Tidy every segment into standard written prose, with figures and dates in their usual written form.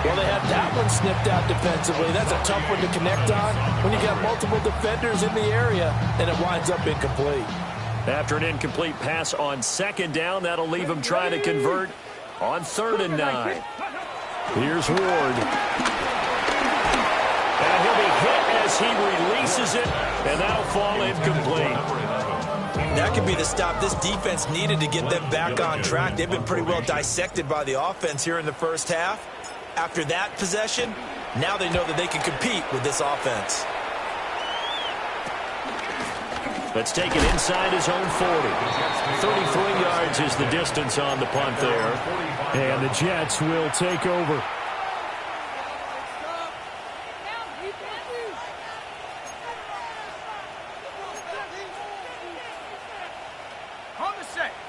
Well, they had that one snipped out defensively. That's a tough one to connect on when you got multiple defenders in the area, and it winds up incomplete. After an incomplete pass on second down, that'll leave him trying to convert on 3rd and 9. Here's Ward. And he'll be hit as he releases it, and that'll fall incomplete. That could be the stop this defense needed to get them back on track. They've been pretty well dissected by the offense here in the first half. After that possession, now they know that they can compete with this offense. Let's take it inside his own 40. 33 yards is the distance on the punt there. And the Jets will take over.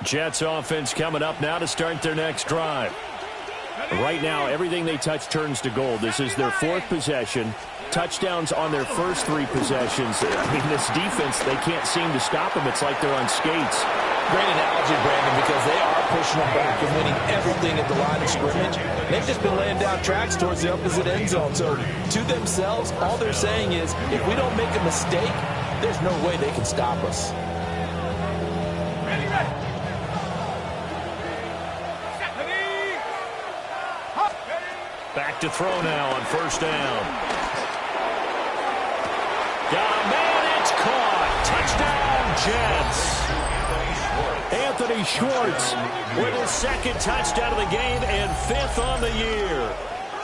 Jets offense coming up now to start their next drive. Right now, everything they touch turns to gold. This is their 4th possession. Touchdowns on their first 3 possessions. I mean, this defense, they can't seem to stop them. It's like they're on skates. Great analogy, Brandon, because they are pushing them back and winning everything at the line of scrimmage. They've just been laying down tracks towards the opposite end zone. So to themselves, all they're saying is, if we don't make a mistake, there's no way they can stop us. Back to throw now on 1st down. Got a man, it's caught. Touchdown, Jets. Anthony Schwartz with his 2nd touchdown of the game and 5th on the year.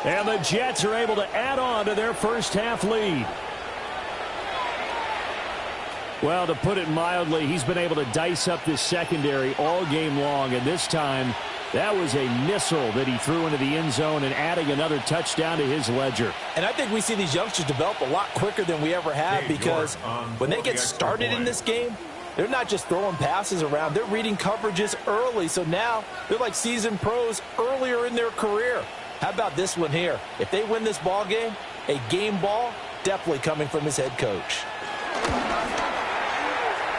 And the Jets are able to add on to their first half lead. Well, to put it mildly, he's been able to dice up this secondary all game long, and this time that was a missile that he threw into the end zone and adding another touchdown to his ledger. And I think we see these youngsters develop a lot quicker than we ever have, because when they get started in this game, they're not just throwing passes around. They're reading coverages early, so now they're like seasoned pros earlier in their career. How about this one here? If they win this ball game, a game ball definitely coming from his head coach.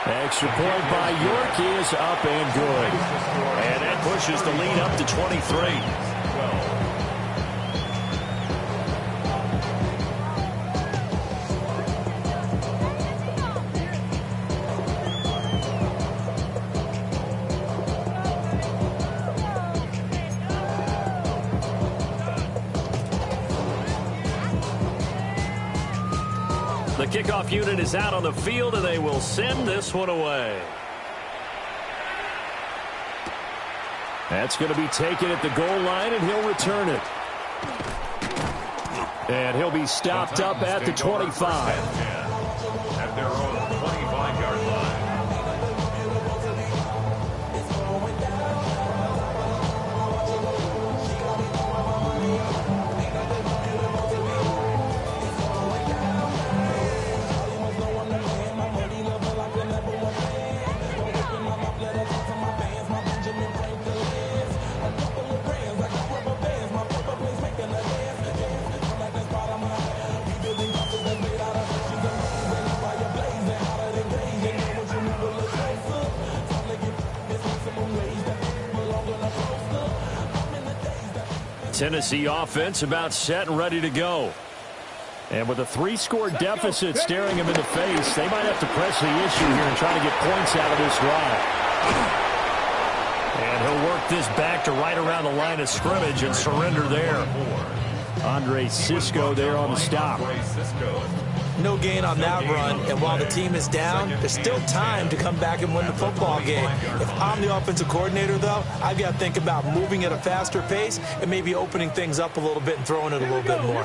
Extra point by York is up and good. And that pushes the lead up to 23. The kickoff unit is out on the field, and they will send this one away. That's going to be taken at the goal line, and he'll return it. And he'll be stopped up at the 25. At their own 25-yard line. Tennessee offense about set and ready to go. And with a 3-score deficit staring him in the face, they might have to press the issue here and try to get points out of this drive. And he'll work this back to right around the line of scrimmage and surrender there. Andre Cisco there on the stop. No gain on that run, and while the team is down, there's still time to come back and win the football game. If I'm the offensive coordinator, though, I've got to think about moving at a faster pace and maybe opening things up a little bit and throwing it a little bit more.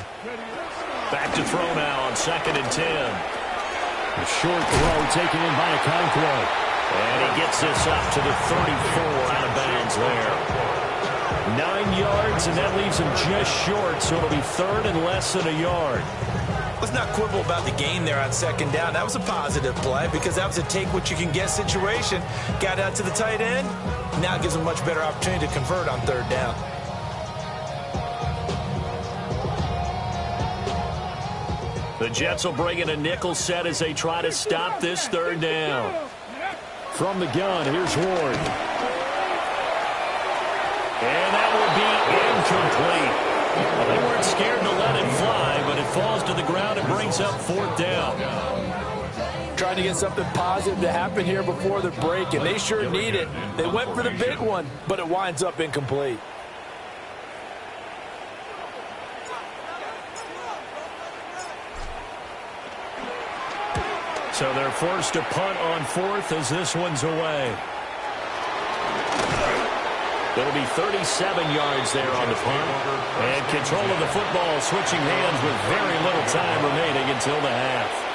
Back to throw now on 2nd and 10. A short throw taken in by Okonkwo. And he gets this up to the 34 out of bounds there. 9 yards, and that leaves him just short, so it'll be 3rd and less than a yard. Let's not quibble about the gain there on 2nd down. That was a positive play because that was a take-what-you-can-get situation. Got out to the tight end. Now it gives them a much better opportunity to convert on 3rd down. The Jets will bring in a nickel set as they try to stop this 3rd down. From the gun, here's Ward. And that will be incomplete. Well, they weren't falls to the ground and brings up 4th down. Trying to get something positive to happen here before the break, and they sure need it. They went for the big one, but it winds up incomplete. So they're forced to punt on 4th as this one's away. It'll be 37 yards there on the punt. And control of the football switching hands with very little time remaining until the half.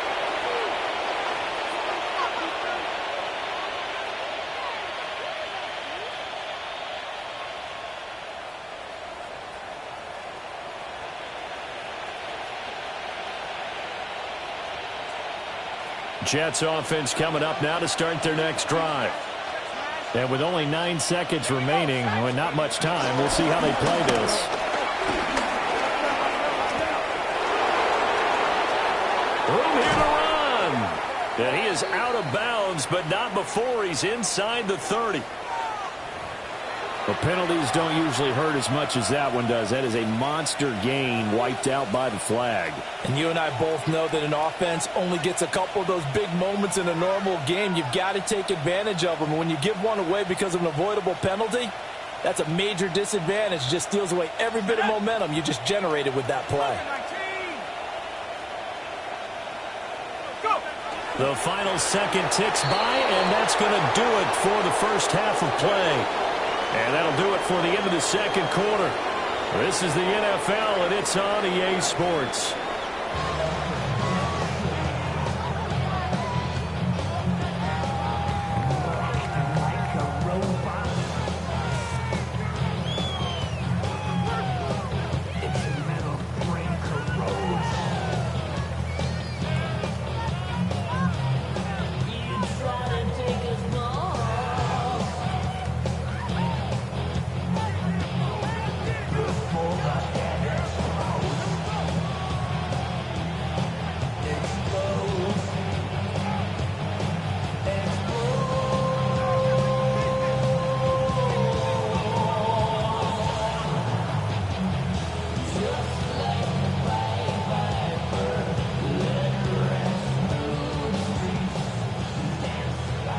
Jets offense coming up now to start their next drive. And with only 9 seconds remaining, and not much time, we'll see how they play this. Room here to run. And he is out of bounds, but not before he's inside the 30. The penalties don't usually hurt as much as that one does. That is a monster gain wiped out by the flag. And you and I both know that an offense only gets a couple of those big moments in a normal game. You've got to take advantage of them. When you give one away because of an avoidable penalty, that's a major disadvantage. Just steals away every bit of momentum you just generated with that play. The final second ticks by, and that's going to do it for the first half of play. And that'll do it for the end of the second quarter. This is the NFL, and it's on EA Sports.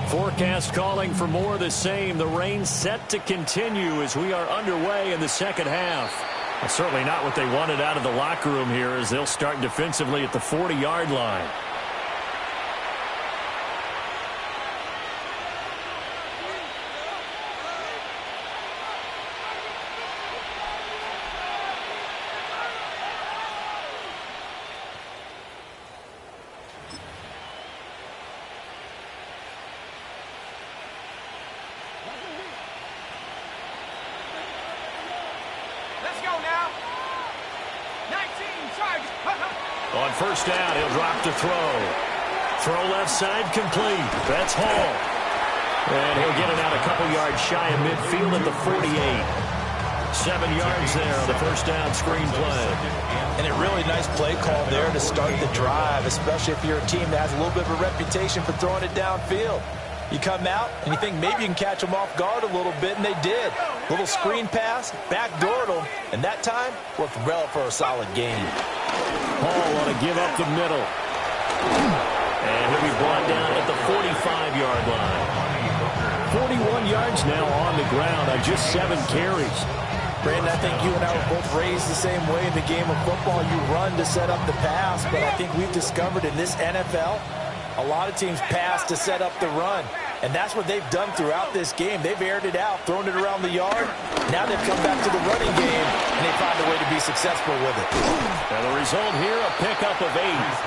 Forecast calling for more of the same. The rain set to continue as we are underway in the second half. Well, certainly not what they wanted out of the locker room here as they'll start defensively at the 40-yard line. On first down, he'll drop to throw. Throw left side complete. That's Hall. And he'll get it out a couple yards shy of midfield at the 48. 7 yards there on the first down screen play. And a really nice play call there to start the drive, especially if you're a team that has a little bit of a reputation for throwing it downfield. You come out and you think maybe you can catch them off guard a little bit, and they did. Little screen pass, backdoored them, and that time worked well for a solid gain. Hall want to give up the middle. And he'll be brought down at the 45-yard line. 41 yards now on the ground on just 7 carries. Brandon, I think you and I were both raised the same way in the game of football. You run to set up the pass, but I think we've discovered in this NFL, a lot of teams pass to set up the run. And that's what they've done throughout this game. They've aired it out, thrown it around the yard. Now they've come back to the running game, and they find a way to be successful with it. Now the result here, a pickup of 8.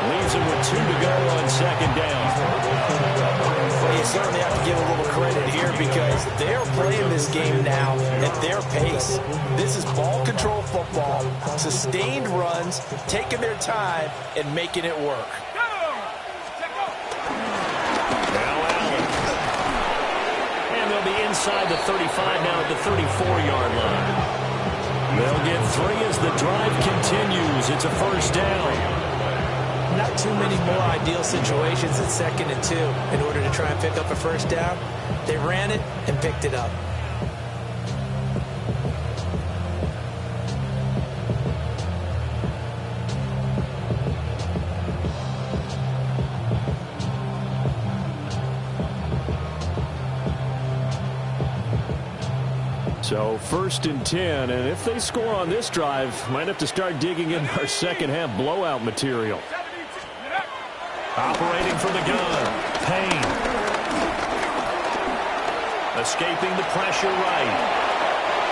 Leaves them with 2 to go on second down. Well, you certainly have to give a little credit here because they're playing this game now at their pace. This is ball control football, sustained runs, taking their time, and making it work. Inside the 35 now at the 34-yard line. They'll get 3 as the drive continues. It's a first down. Not too many more ideal situations at 2nd and 2 in order to try and pick up a first down. They ran it and picked it up. So 1st and 10, and if they score on this drive, might have to start digging in our second half blowout material. Operating from the gun, Payne. Escaping the pressure right.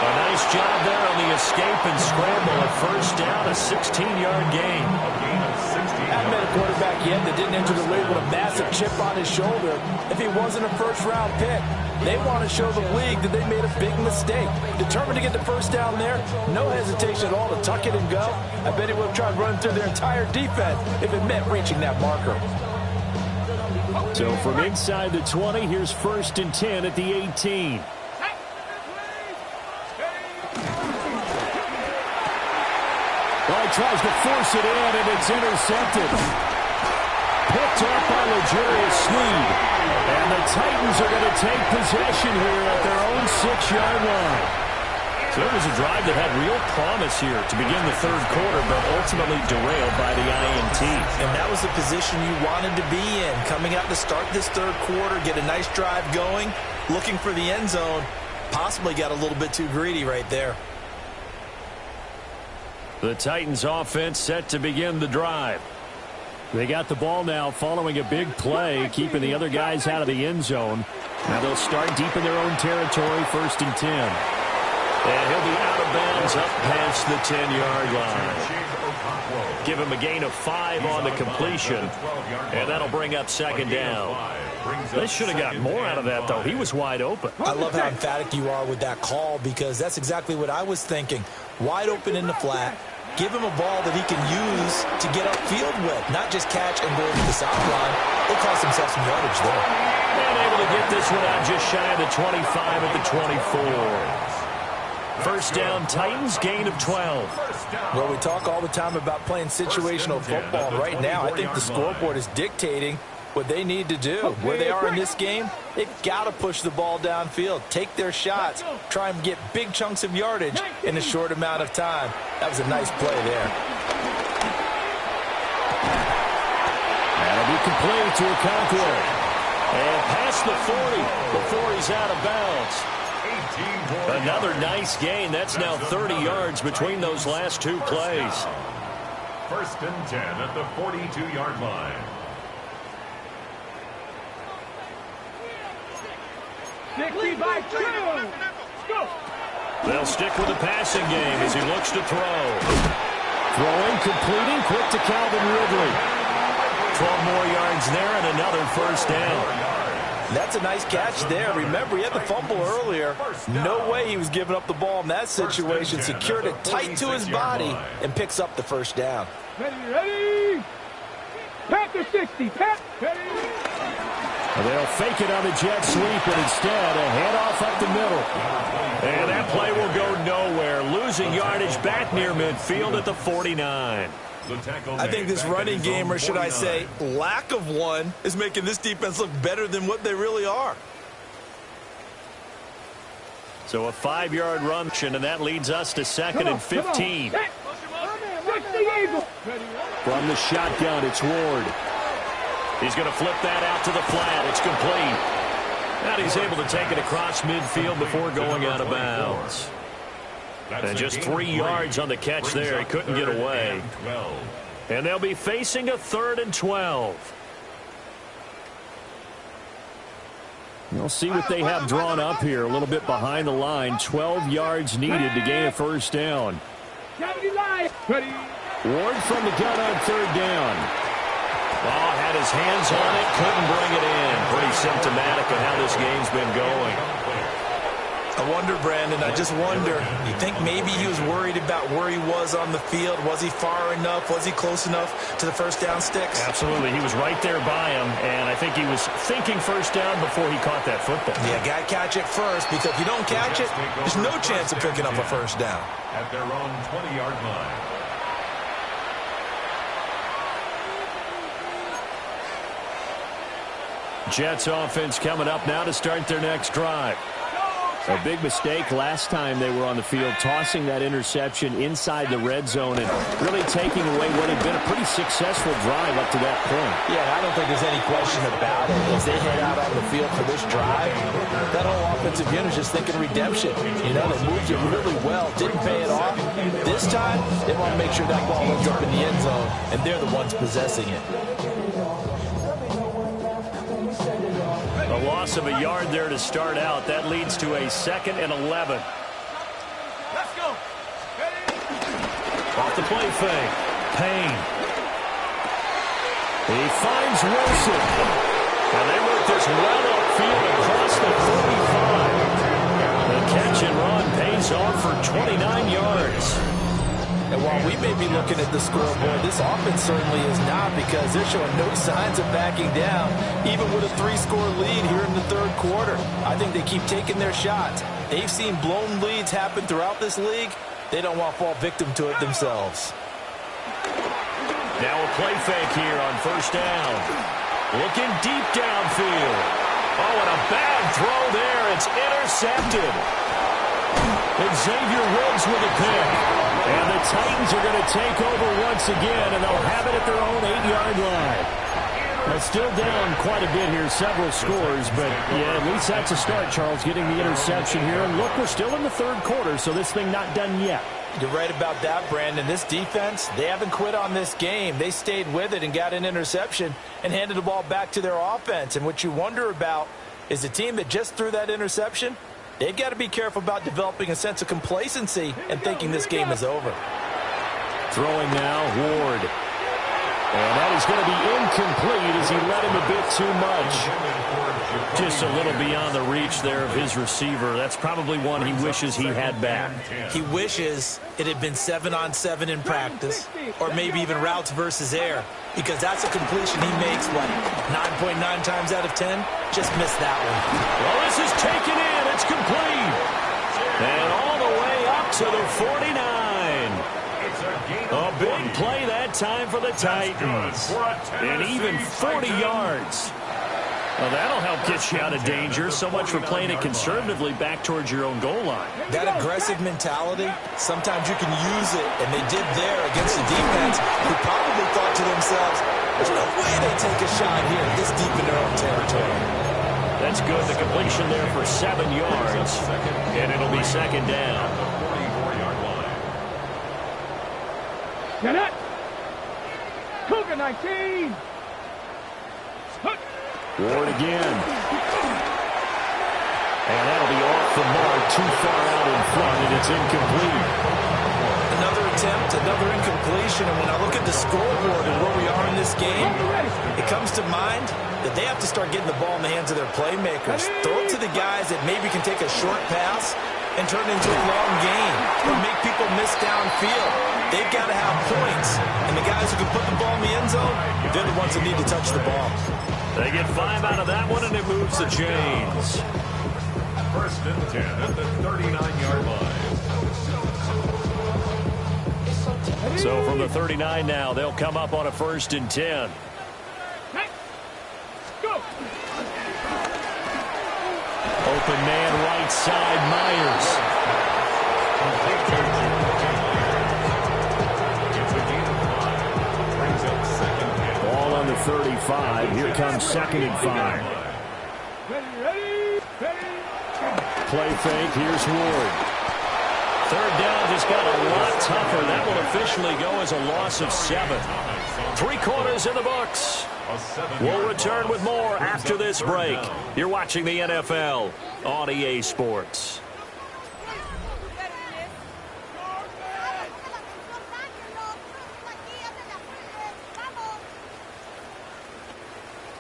A nice job there on the escape and scramble. A first down, a 16-yard gain. Haven't been a quarterback yet that didn't enter the league with a massive chip on his shoulder. If he wasn't a first-round pick, they want to show the league that they made a big mistake. Determined to get the first down there, no hesitation at all to tuck it and go. I bet he would have tried running through their entire defense if it meant reaching that marker. So from inside the 20, here's 1st and 10 at the 18. Well, he tries to force it in, and it's intercepted. Picked up by L'Jarius Sneed. And the Titans are going to take possession here at their own 6-yard line. So it was a drive that had real promise here to begin the third quarter, but ultimately derailed by the INT. And that was the position you wanted to be in. Coming out to start this third quarter, get a nice drive going, looking for the end zone. Possibly got a little bit too greedy right there. The Titans offense set to begin the drive. They got the ball now following a big play, keeping the other guys out of the end zone. Now they'll start deep in their own territory, 1st and 10. And he'll be out of bounds up past the 10-yard line. Give him a gain of 5 on the completion, and that'll bring up 2nd down. They should have got more out of that, though. He was wide open. I love how emphatic you are with that call, because that's exactly what I was thinking. Wide open in the flat. Give him a ball that he can use to get upfield with, not just catch and go to the sideline. They cost themselves some yardage there. And able to get this one out just shy of the 25 at the 24. First down, Titans, gain of 12. Well, we talk all the time about playing situational football. Right now, I think the scoreboard is dictating what they need to do. Where they are in this game, they've got to push the ball downfield, take their shots, try and get big chunks of yardage in a short amount of time. That was a nice play there. That'll be complete to Okonkwo. And past the 40 before he's out of bounds. Another nice gain. That's now 30 yards between those last two plays. 1st and 10 at the 42-yard line. 60 by 2. Go. They'll stick with the passing game as he looks to throw. Throwing, completing, quick to Calvin Ridley. 12 more yards there and another first down. That's a nice catch there. Remember, he had the fumble earlier. No way he was giving up the ball in that situation. Secured it tight to his body and picks up the first down. Ready. Pat to 60. Pat. Ready. They'll fake it on the jet sweep, and instead a handoff up the middle. And that play will go nowhere. Losing yardage back near midfield at the 49. I think this running game, or should I say lack of one, is making this defense look better than what they really are. So a 5-yard run, and that leads us to 2nd and 15. From the shotgun, it's Ward. He's going to flip that out to the flat. It's complete. And he's able to take it across midfield before going out of bounds. And just 3 yards on the catch there. He couldn't get away. And they'll be facing a 3rd and 12. We'll see what they have drawn up here. A little bit behind the line. 12 yards needed to gain a first down. Ward from the gun on 3rd down. Oh, had his hands on it, couldn't bring it in. Pretty symptomatic of how this game's been going. I wonder, Brandon, I just wonder, you think maybe he was worried about where he was on the field? Was he far enough? Was he close enough to the first down sticks? Absolutely. He was right there by him, and I think he was thinking first down before he caught that football. Yeah, got to catch it first, because if you don't catch it, there's no chance of picking up a first down. At their own 20-yard line. Jets offense coming up now to start their next drive. A big mistake last time they were on the field, tossing that interception inside the red zone and really taking away what had been a pretty successful drive up to that point. Yeah, I don't think there's any question about it. As they head out on the field for this drive, that whole offensive unit is just thinking redemption. You know, they moved it really well, didn't pay it off. This time, they want to make sure that ball ends up in the end zone, and they're the ones possessing it. A loss of a yard there to start out. That leads to a 2nd and 11. Let's go. Off the play fake. Payne. He finds Wilson. And they work this well upfield across the 45. The catch and run pays off for 29 yards. And while we may be looking at the scoreboard, this offense certainly is not, because they're showing no signs of backing down, even with a 3-score lead here in the third quarter. I think they keep taking their shots. They've seen blown leads happen throughout this league. They don't want to fall victim to it themselves. Now a play fake here on first down. Looking deep downfield. Oh, and a bad throw there. It's intercepted. Xavier Woods with a pick. And the Titans are going to take over once again, and they'll have it at their own 8-yard line. They're still down quite a bit here, several scores, but yeah, at least that's a start, Charles, getting the interception here. And look, we're still in the third quarter, so this thing not done yet. You're right about that, Brandon. This defense, they haven't quit on this game. They stayed with it and got an interception and handed the ball back to their offense. And what you wonder about is the team that just threw that interception, they've got to be careful about developing a sense of complacency and thinking this game is over. Throwing now, Ward. And that is going to be incomplete as he led him a bit too much. Just a little beyond the reach there of his receiver. That's probably one he wishes he had back. He wishes it had been 7-on-7 in practice, or maybe even routes versus air, because that's a completion he makes, what, 9.9 times out of 10? Just missed that one. Well, this is taken in. It's complete. And all the way up to the 49. A big play that time for the Titans. And even 40 yards. Well, that'll help get you out of danger. So much for playing it conservatively back towards your own goal line. That aggressive mentality, sometimes you can use it, and they did there against the defense, who probably thought to themselves, there's no way they take a shot here this deep in their own territory. That's good. The completion there for 7 yards. And it'll be second down. Get it. Cougar 19. Ward again. And that'll be off the mark, too far out in front, and it's incomplete. Another attempt, another incompletion, and when I look at the scoreboard and where we are in this game, it comes to mind that they have to start getting the ball in the hands of their playmakers. Throw it to the guys that maybe can take a short pass and turn it into a long game, or make people miss downfield. They've got to have points, and the guys who can put the ball in the end zone, they're the ones that need to touch the ball. They get 5 out of that one, and it moves the chains. First and 10 at the 39-yard line. So from the 39 now, they'll come up on a 1st and 10. Go. Open man right side, Myers. Ball on the 35. Here comes 2nd and 5. Ready. Play fake. Here's Ward. 3rd down just got a lot tougher. That will officially go as a loss of 7. 3 quarters in the books. We'll return with more after this break. You're watching the NFL on EA Sports.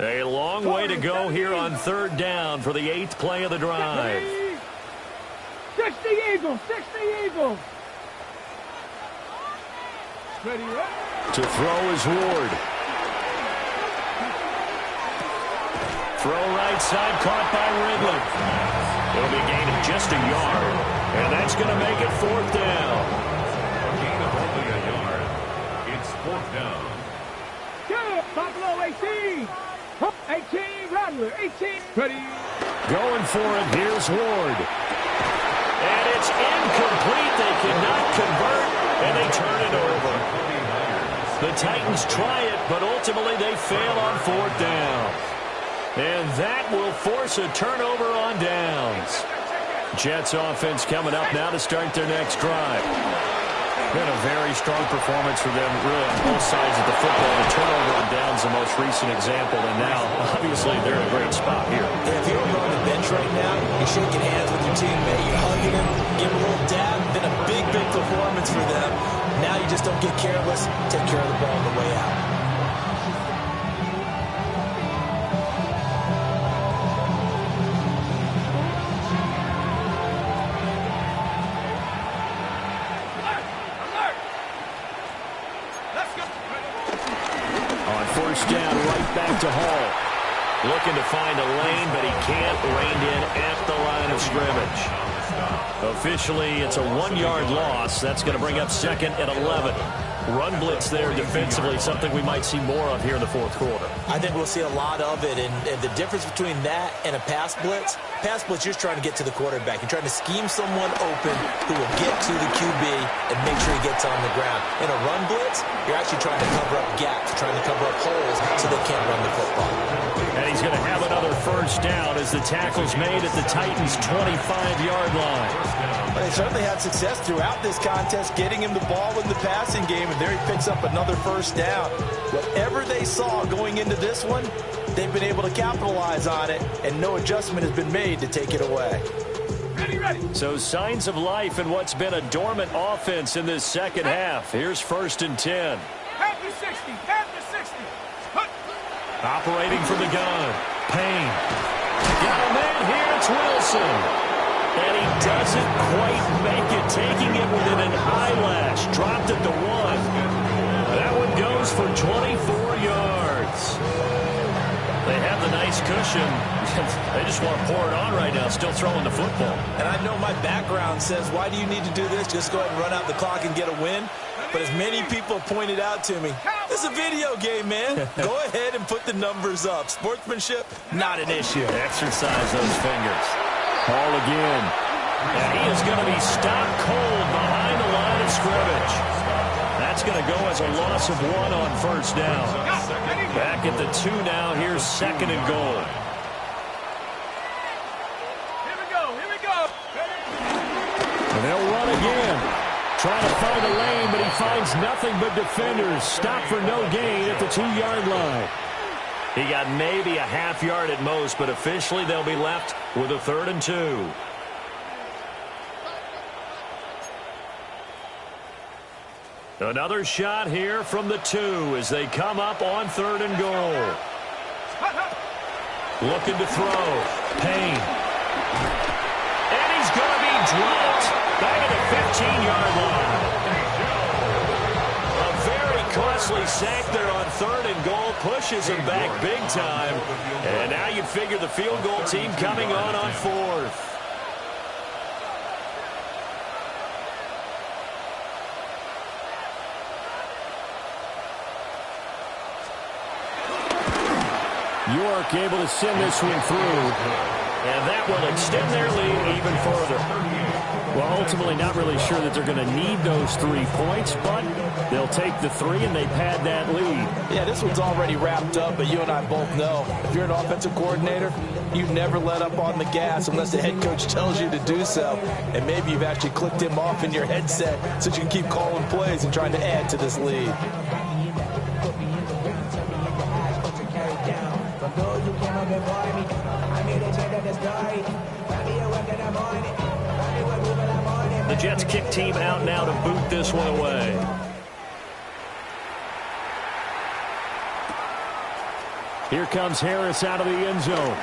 A long way to go here on 3rd down for the 8th play of the drive. 60 Eagles, 60 Eagles. Ready. To throw is Ward. Throw right side, caught by Ridley. It'll be a gain of just a yard, and that's going to make it 4th down. A gain of only a yard. It's 4th down. Good. Buffalo 18. 18, Rattler, 18. Ready. Going for it, here's Ward. It's incomplete. They cannot convert, and they turn it over. The Titans try it, but ultimately they fail on 4th down. And that will force a turnover on downs. Jets offense coming up now to start their next drive. Been a very strong performance for them, really, on both sides of the football. The turnover on downs the most recent example, and now, obviously, they're in a great spot here. Yeah, if you were on the bench right now, you're shaking hands with your teammate, you're hugging him, give him a little dab. Been a big, big performance for them. Now you just don't get careless. Take care of the ball on the way out. To Hall. Looking to find a lane, but he can't. Reined in at the line of scrimmage. Officially, it's a 1-yard loss. That's going to bring up 2nd and 11. Run blitz there defensively, something we might see more of here in the 4th quarter. I think we'll see a lot of it, and the difference between that and a pass blitz, you're just trying to get to the quarterback. You're trying to scheme someone open who will get to the QB and make sure he gets on the ground. In a run blitz, you're actually trying to cover up gaps, trying to cover up holes so they can't run the football. And he's going to have another 1st down as the tackle's made at the Titans' 25-yard line. Well, they certainly had success throughout this contest getting him the ball in the passing game, and there he picks up another 1st down. Whatever they saw going into this one, they've been able to capitalize on it, and no adjustment has been made to take it away. Ready. So signs of life in what's been a dormant offense in this 2nd half. Here's 1st and 10. Half to 60. Operating from the gun. Payne. Got a man here. It's Wilson. And he doesn't quite make it, taking it within an eyelash. Dropped at the 1. That one goes for 24 yards. They have the nice cushion. They just want to pour it on right now, still throwing the football. And I know my background says, why do you need to do this? Just go ahead and run out the clock and get a win. But as many people pointed out to me, it's a video game, man. Go ahead and put the numbers up. Sportsmanship, not an issue. Exercise those fingers. Hall again. And he is going to be stopped cold behind the line of scrimmage. That's going to go as a loss of 1 on 1st down. Back at the 2 now. Here's 2nd and goal. Here we go. And they'll run again. Trying to find a lane, but he finds nothing but defenders. Stop for no gain at the 2-yard line. He got maybe a half yard at most, but officially they'll be left with a 3rd and 2. Another shot here from the 2 as they come up on 3rd and goal. Looking to throw. Payne. And he's going to be dropped. Back at the 15-yard line. A very costly sack there on 3rd and goal. Pushes him back big time. And now you figure the field goal team coming on 4th. York able to send this one through. And that will extend their lead even further. Well, ultimately not really sure that they're going to need those 3 points, but they'll take the 3 and they pad that lead. Yeah, this one's already wrapped up, but you and I both know if you're an offensive coordinator, you never let up on the gas unless the head coach tells you to do so. And maybe you've actually clicked him off in your headset so you can keep calling plays and trying to add to this lead. The Jets kick team out now to boot this one away. Here comes Harris out of the end zone.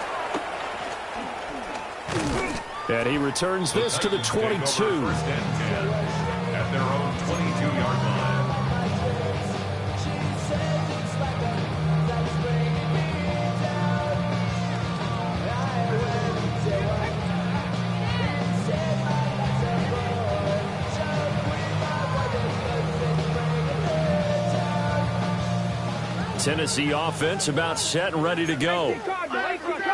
And he returns this to the 22. At their own 22-yard line. Tennessee offense about set and ready to go.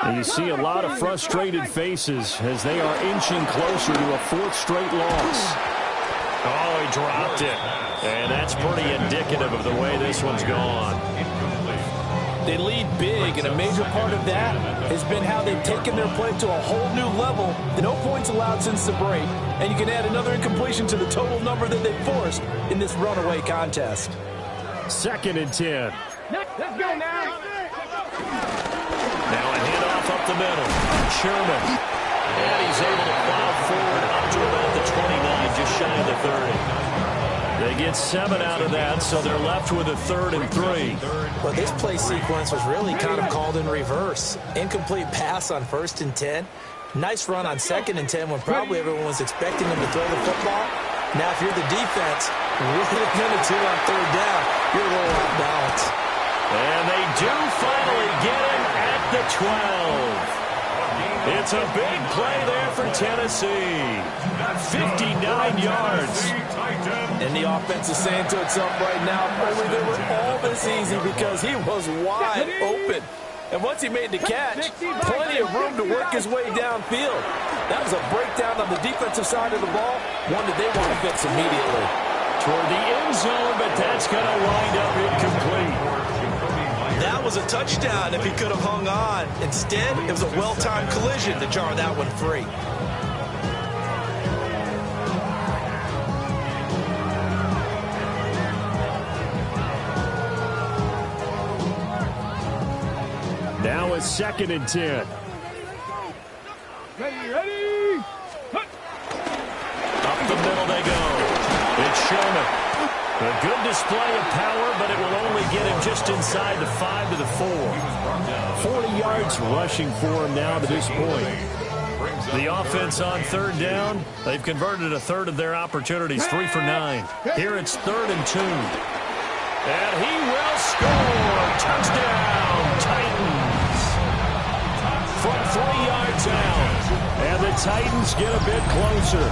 And you see a lot of frustrated faces as they are inching closer to a fourth straight loss. Oh, he dropped it. And that's pretty indicative of the way this one's gone. They lead big, and a major part of that has been how they've taken their play to a whole new level. No points allowed since the break, and you can add another incompletion to the total number that they forced in this runaway contest. 2nd and 10. Let's go now. Now a handoff up the middle. Sherman. And he's able to plow forward up to about the 29, just shy of the 30. They get 7 out of that, so they're left with a 3rd and 3. Well, this play sequence was really kind of called in reverse. Incomplete pass on 1st and 10. Nice run on 2nd and 10 when probably everyone was expecting him to throw the football. Now, if you're the defense, what are you going to do on 3rd down? You're a little off balance. And they do finally get him at the 12. It's a big play there for Tennessee. 59 yards. And the offense is saying to itself right now, only they were all this easy because he was wide open. And once he made the catch, plenty of room to work his way downfield. That was a breakdown on the defensive side of the ball, one that they want to fix immediately. Toward the end zone, but that's going to wind up incomplete. That was a touchdown if he could have hung on. Instead, it was a well-timed collision to jar that one free. Now it's 2nd and 10. Ready. Up the middle they go. It's Sherman. A good display of power, but it will only get him just inside the 5 to the 4. 40 yards rushing for him now to this point. The offense on 3rd down, they've converted a 1/3 of their opportunities, 3 for 9. Here it's 3rd and 2. And he will score. Touchdown, Titans. From 3 yards out. And the Titans get a bit closer.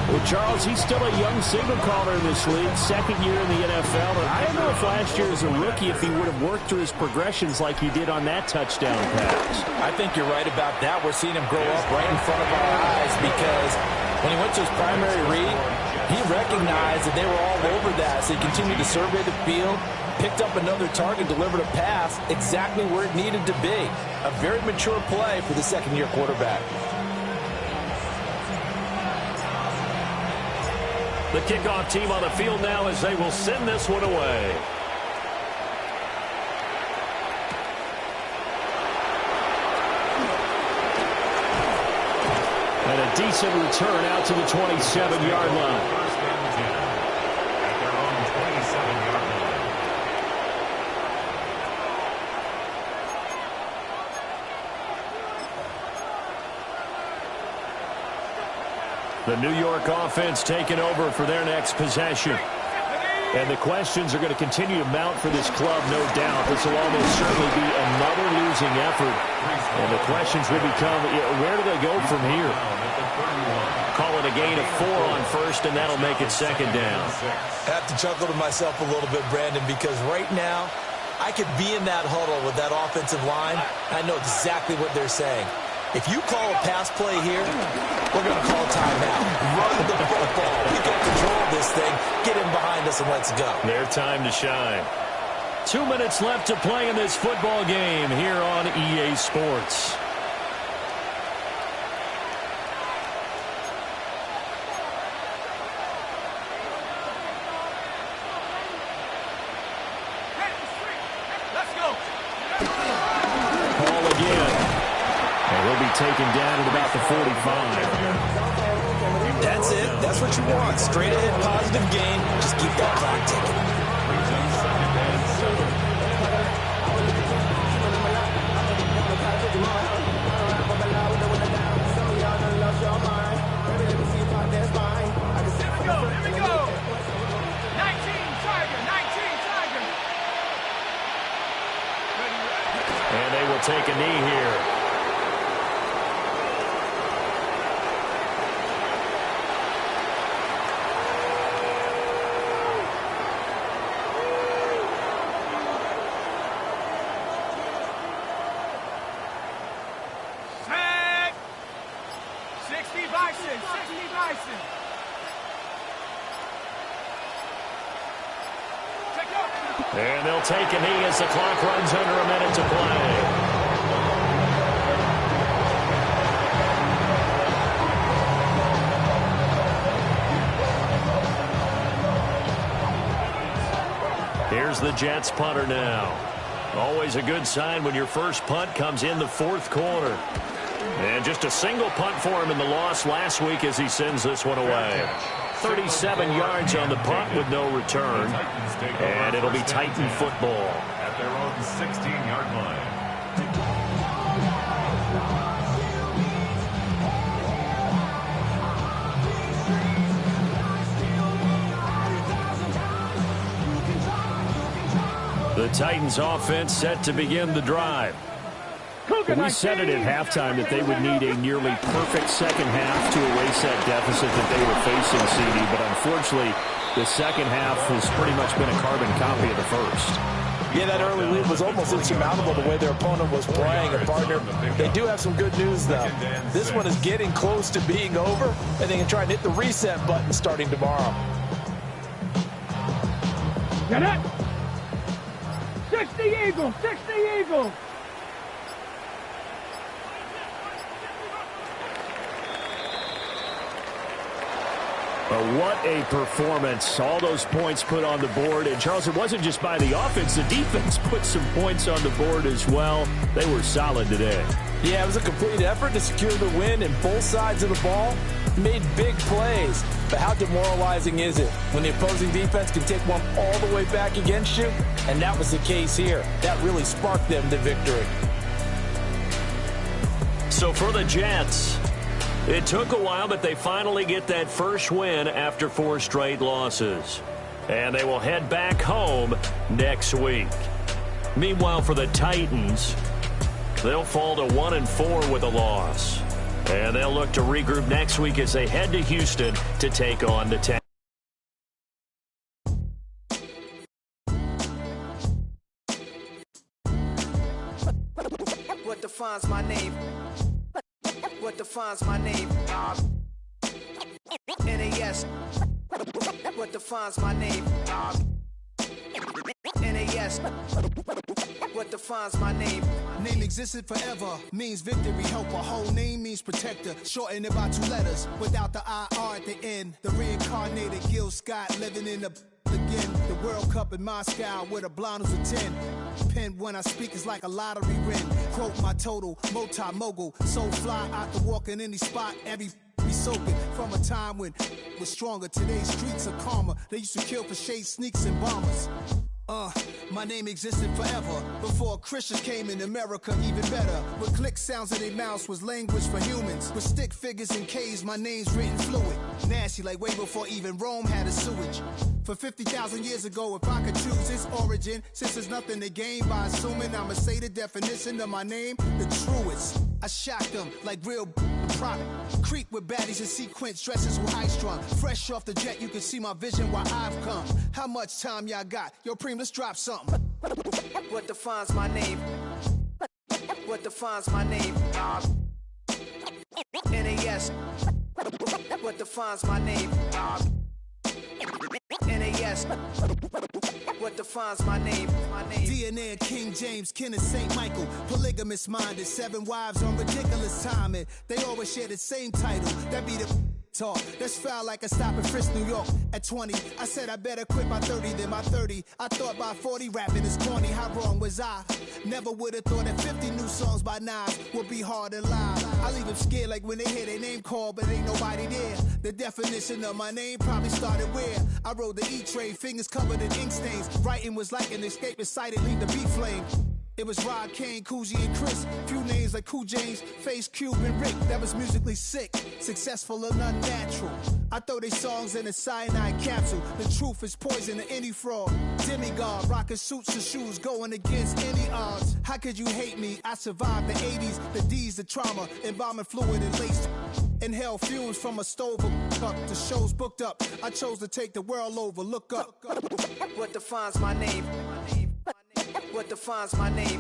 Well, Charles, he's still a young signal caller in this league, 2nd year in the NFL. And I don't know if last year as a rookie, if he would have worked through his progressions like he did on that touchdown pass. I think you're right about that. We're seeing him grow up right in front of our eyes because when he went to his primary read, he recognized that they were all over that. So he continued to survey the field, picked up another target, delivered a pass exactly where it needed to be. A very mature play for the 2nd-year quarterback. The kickoff team on the field now as they will send this one away. And a decent return out to the 27-yard line. The New York offense taking over for their next possession. And the questions are going to continue to mount for this club, no doubt. This will almost certainly be another losing effort. And the questions will become, where do they go from here? Call it a gain of 4 on 1st, and that'll make it 2nd down. I have to chuckle to myself a little bit, Brandon, because right now I could be in that huddle with that offensive line. I know exactly what they're saying. If you call a pass play here, we're going to call a timeout. Run the football. We got control of this thing. Get in behind us and let's go. Their time to shine. 2 minutes left to play in this football game here on EA Sports. Ball again. And he'll be taken down at about the 45. That's it. That's what you want. Straight ahead, positive gain. Just keep that clock ticking. And they will take a knee here. And they'll take a knee as the clock runs under a minute to play. Here's the Jets punter now. Always a good sign when your first punt comes in the fourth quarter. And just a single punt for him in the loss last week as he sends this one away. 37 yards on the punt with no return. And it'll be Titan football. At their own 16-yard line. The Titans offense set to begin the drive. We said it at halftime that they would need a nearly perfect second half to erase that deficit that they were facing, CD. But unfortunately, the second half has pretty much been a carbon copy of the first. Yeah, that early lead was almost insurmountable the way their opponent was playing. And, partner, they do have some good news, though. This one is getting close to being over, and they can try and hit the reset button starting tomorrow. Get it! 60 Eagles! 60 Eagles! But what a performance. All those points put on the board. And, Charles, it wasn't just by the offense. The defense put some points on the board as well. They were solid today. Yeah, it was a complete effort to secure the win, and both sides of the ball made big plays. But how demoralizing is it when the opposing defense can take one all the way back against you? And that was the case here. That really sparked them to victory. So for the Jets, it took a while, but they finally get that first win after 4 straight losses. And they will head back home next week. Meanwhile, for the Titans, they'll fall to 1-4 with a loss. And they'll look to regroup next week as they head to Houston to take on the Texans. What defines my name? What defines my name? NAS. What defines my name? NAS. What defines my name? Name existed forever, means victory, helper. Whole name means protector, shortened it by 2 letters, without the IR at the end. The reincarnated Gil Scott living in the again. The World Cup in Moscow with a blonde who's a 10. Pen when I speak is like a lottery win. Quote my total, multi-mogul. So fly out to walk in any spot, every be soaking from a time when was stronger. Today's streets are calmer. They used to kill for shade sneaks and bombers. My name existed forever. Before Christians came in America, even better. With click sounds in their mouths was language for humans. With stick figures and K's, my name's written fluid. Nasty like way before even Rome had a sewage. For 50,000 years ago, if I could choose its origin, since there's nothing to gain by assuming I'ma say the definition of my name, the truest. I shocked them like real product. Creep with baddies in sequence, dresses with high strung. Fresh off the jet, you can see my vision why I've come. How much time y'all got? Yo, Preem, let's drop something. What defines my name? What defines my name? NAS. What defines my name? NAS. What defines my name? DNA of King James, kin of St. Michael. Polygamous minded, 7 wives on ridiculous timing. They always share the same title. That be the talk. That's foul like a stop in Frisk, New York. At 20, I said I better quit by 30 than my 30. I thought by 40 rapping is corny. How wrong was I? Never would have thought that 50 new songs by Nas would be hard and live. I leave them scared like when they hear their name called, but ain't nobody there. The definition of my name probably started where I rode the E-Trade, fingers covered in ink stains. Writing was like an escape inside it, leave the beat flame. It was Rod, Kane, Coogee, and Chris. Few names like Cool James, Face, Cube, and Rick. That was musically sick, successful and unnatural. I throw these songs in a cyanide capsule. The truth is poison to any fraud. Demigod, rocking suits and shoes, going against any odds. How could you hate me? I survived the 80s, the D's, the trauma, embalming fluid and laced. Inhale fumes from a stove up. The show's booked up. I chose to take the world over. Look up. What defines my name? What defines my name?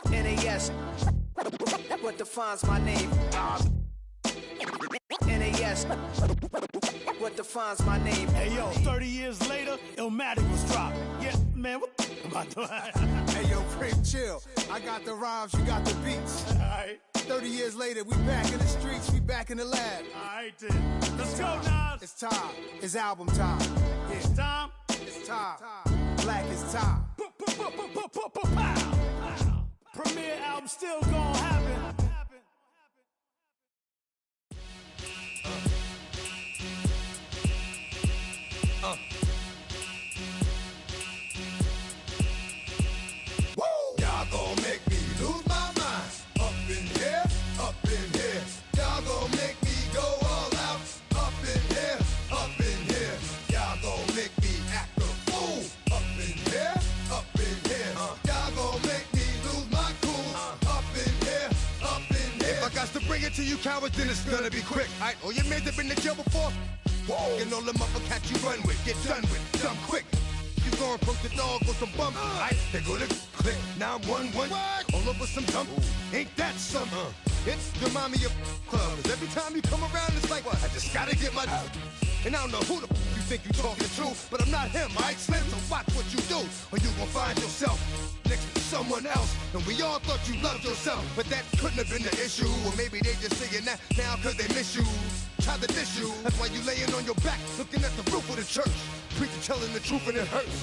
NAS. What defines my name? NAS. what defines my name. Hey, yo, 30 years later, Illmatic was dropped. Yeah, man, what am I doing? Hey, yo, Prim, chill. I got the rhymes, you got the beats. All right. 30 years later, we back in the streets, we back in the lab. All right, then. Let's go, Nas. It's time. It's album time. Yeah. It's time. It's time. Black is time. Premiere album still gonna happen. Y'all gon' make me lose my mind. Up in here, up in here. Y'all gon' make me go all out. Up in here, up in here. Y'all gon' make me act a fool. Up in here, up in here. Y'all gon' make me lose my cool. Up in here, up in here. If I got to bring it to you cowards, then it's gonna be quick. Alright, all your men have been to jail before? Whoa. And all them uppercats you run with, get done with, dumb quick. You gon' approach the dog with some bump. Alright, they gonna click 911. All over some dump. Ain't that something? It's the mommy of club. 'Cause every time you come around, it's like, I just gotta get my. And I don't know who the you think you talking to, but I'm not him, alright, Slim? So watch what you do, or you gon' find yourself next to someone else. And we all thought you loved yourself, but that couldn't have been the issue. Or maybe they just saying that now 'cause they miss you. Try to diss you. That's why you laying on your back, looking at the roof of the church. Preacher telling the truth and it hurts.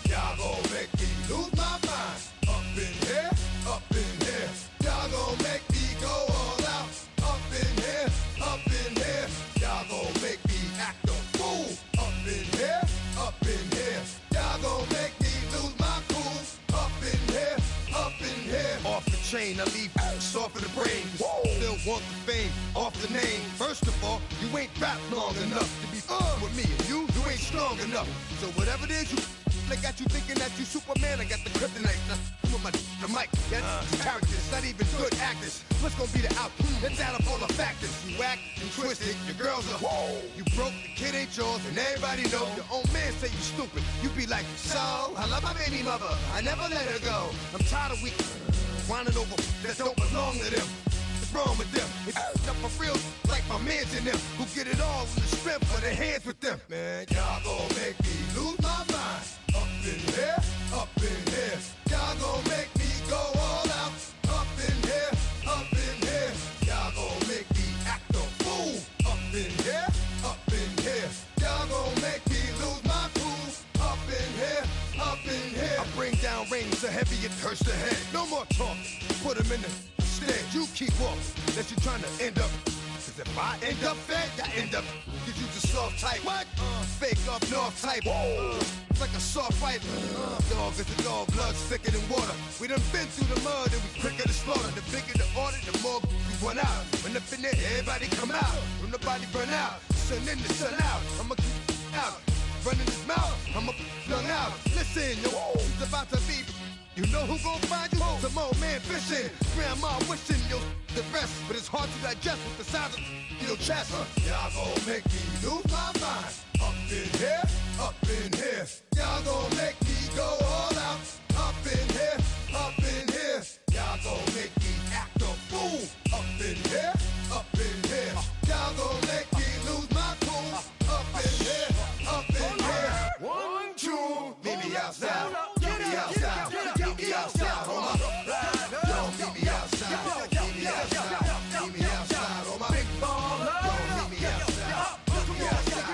Y'all gon' make me lose my mind. Up in here, up in here. Y'all gon' make me go all out. Up in here, up in here. Y'all gon' make me act a fool. Up in here, up in here. Y'all gon' make me lose my cool. Up in here, up in here. Off the chain, I leave soft for the brain. Still want the fame, off the name. First of all, you ain't rap long enough to be with me. And you ain't strong enough. So whatever it is you they got you thinking that you Superman, I got the kryptonite. With my the mic, that's characters, not even good actors. What's gonna be the outcome? Let's add up all the factors. You act, you twisted, your girls are you broke, the kid ain't yours, and everybody know. Your own man say you stupid. You be like, so, I love my baby mother, I never let her go. I'm tired of weak whining over that don't belong to them. What's wrong with them? It's up for real, like my mans in them, who get it all in the strength of their hands with them. Man, y'all gon' make me lose my mind. Up in here, up in here. Y'all gon' make me go all out. Up in here, up in here. Y'all gon' make me act a fool. Up in here, up in here. Y'all gon' make me lose my cool. Up in here, up in here. I bring down rings so heavy it hurts the head. No more talk, put them in the stand. You keep walking, unless you're trying to end up. Cause if I end up fed, I end up. Cause you just soft type. What? Fake up north type. It's like a soft fight. Dog is a dog, blood's thicker than water. We done been through the mud and we quicker to slaughter. The bigger the order, the more we run out. When up in there, everybody come out. When nobody run out, sun in the sun out. I'ma keep out. Running his mouth, I'ma flung out. Listen, yo, it's about to be. You know who gon' find you? Some old man fishing. Grandma wishing you'll the rest. But it's hard to digest with the sound of your chest. Y'all gon' make me lose my mind. Up in here, up in here. Y'all gon' make me go all out. Up in here, up in here. Y'all gon' make me act a fool. Up in here, up in here. Y'all gon' make me lose my cool. Up in here, up in here. 1, 2, meet me outside. Meet me outside. Meet me outside on my don't meet me outside. Meet me outside. Meet me outside on my big ball. Don't meet me outside. Meet me outside.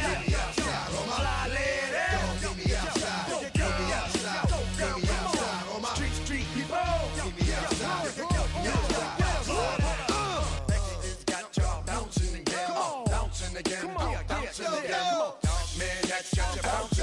Meet me outside on my lady. Don't meet me outside. Meet me outside. Meet me outside on my street people. Meet me outside. It's got y'all bouncing again, bouncing again, bouncing again. Man, that's got you bouncing.